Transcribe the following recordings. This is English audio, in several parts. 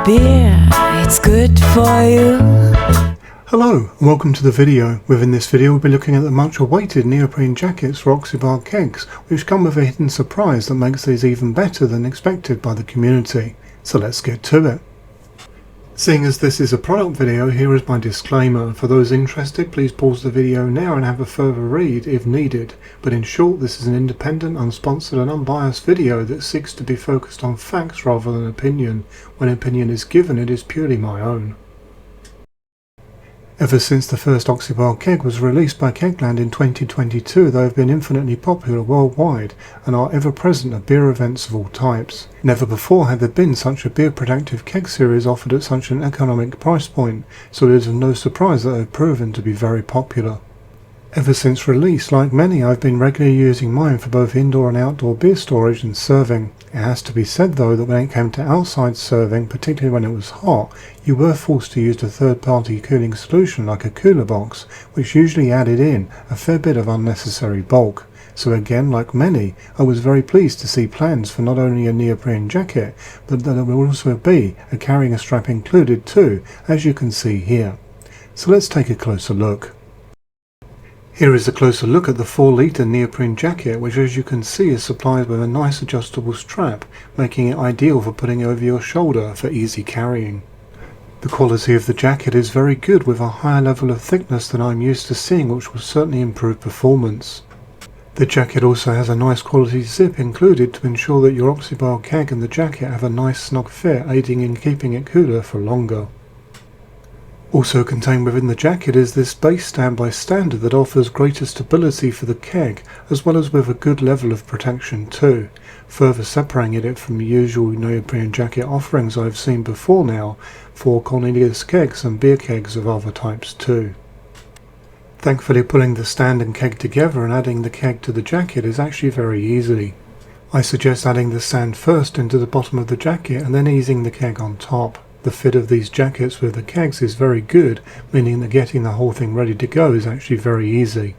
beer, it's good for you. Hello and welcome to the video. Within this video we'll be looking at the much awaited neoprene jackets for Oxebar kegs, which come with a hidden surprise that makes these even better than expected by the community. So let's get to it. Seeing as this is a product video, here is my disclaimer. For those interested, please pause the video now and have a further read if needed. But in short, this is an independent, unsponsored and unbiased video that seeks to be focused on facts rather than opinion. When opinion is given, it is purely my own. Ever since the first Oxebar keg was released by Kegland in 2022, they have been infinitely popular worldwide and are ever present at beer events of all types. Never before had there been such a beer protective keg series offered at such an economic price point, so it is of no surprise that they have proven to be very popular. Ever since release, like many, I've been regularly using mine for both indoor and outdoor beer storage and serving. It has to be said though that when it came to outside serving, particularly when it was hot, you were forced to use a third-party cooling solution like a cooler box, which usually added in a fair bit of unnecessary bulk. So again, like many, I was very pleased to see plans for not only a neoprene jacket, but that there will also be a carrying strap included too, as you can see here. So let's take a closer look. Here is a closer look at the 4-litre neoprene jacket, which as you can see is supplied with a nice adjustable strap, making it ideal for putting over your shoulder for easy carrying. The quality of the jacket is very good, with a higher level of thickness than I'm used to seeing, which will certainly improve performance. The jacket also has a nice quality zip included to ensure that your Oxebar keg and the jacket have a nice snug fit, aiding in keeping it cooler for longer. Also contained within the jacket is this base standby standard that offers greater stability for the keg, as well as with a good level of protection too, further separating it from the usual neoprene jacket offerings I've seen before now for Cornelius kegs and beer kegs of other types too. Thankfully, pulling the stand and keg together and adding the keg to the jacket is actually very easy. I suggest adding the stand first into the bottom of the jacket and then easing the keg on top. The fit of these jackets with the kegs is very good, meaning that getting the whole thing ready to go is actually very easy.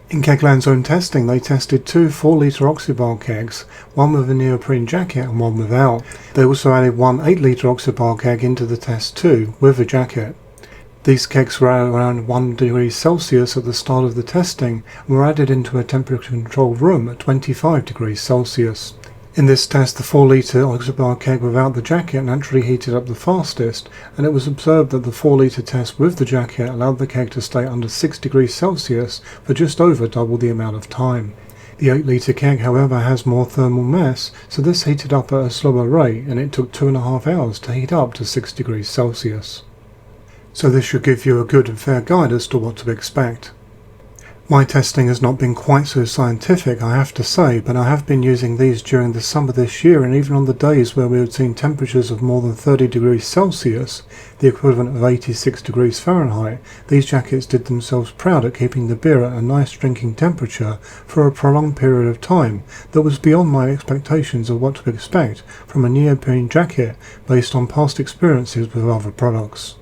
In Kegland's own testing, they tested two 4-litre Oxebar kegs, one with a neoprene jacket and one without. They also added one 8-litre Oxebar keg into the test too, with a jacket. These kegs were at around 1 degree Celsius at the start of the testing and were added into a temperature controlled room at 25 degrees Celsius. In this test, the 4-litre Oxebar keg without the jacket naturally heated up the fastest, and it was observed that the 4-litre test with the jacket allowed the keg to stay under 6 degrees Celsius for just over double the amount of time. The 8-litre keg, however, has more thermal mass, so this heated up at a slower rate, and it took 2.5 hours to heat up to 6 degrees Celsius. So this should give you a good and fair guide as to what to expect. My testing has not been quite so scientific, I have to say, but I have been using these during the summer this year, and even on the days where we had seen temperatures of more than 30 degrees Celsius, the equivalent of 86 degrees Fahrenheit, these jackets did themselves proud at keeping the beer at a nice drinking temperature for a prolonged period of time that was beyond my expectations of what to expect from a neoprene jacket based on past experiences with other products.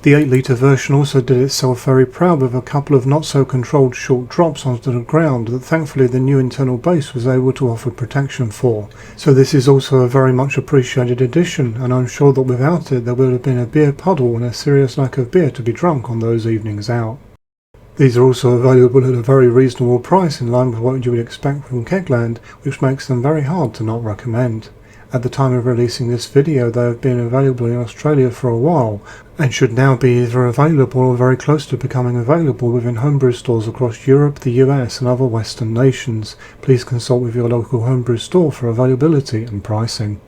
The 8-litre version also did itself very proud with a couple of not so controlled short drops onto the ground that thankfully the new internal base was able to offer protection for. So this is also a very much appreciated addition, and I'm sure that without it there would have been a beer puddle and a serious lack of beer to be drunk on those evenings out. These are also available at a very reasonable price in line with what you would expect from Kegland, which makes them very hard to not recommend. At the time of releasing this video, they have been available in Australia for a while, and should now be either available or very close to becoming available within homebrew stores across Europe, the US and other Western nations. Please consult with your local homebrew store for availability and pricing.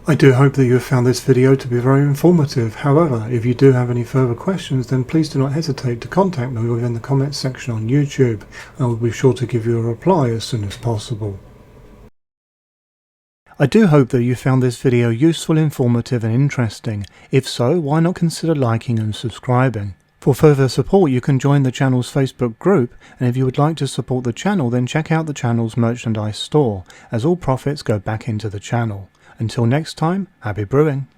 I do hope that you have found this video to be very informative. However, if you do have any further questions, then please do not hesitate to contact me within the comments section on YouTube, and I will be sure to give you a reply as soon as possible. I do hope that you found this video useful, informative and interesting. If so, why not consider liking and subscribing? For further support you can join the channel's Facebook group, and if you would like to support the channel then check out the channel's merchandise store, as all profits go back into the channel. Until next time, happy brewing!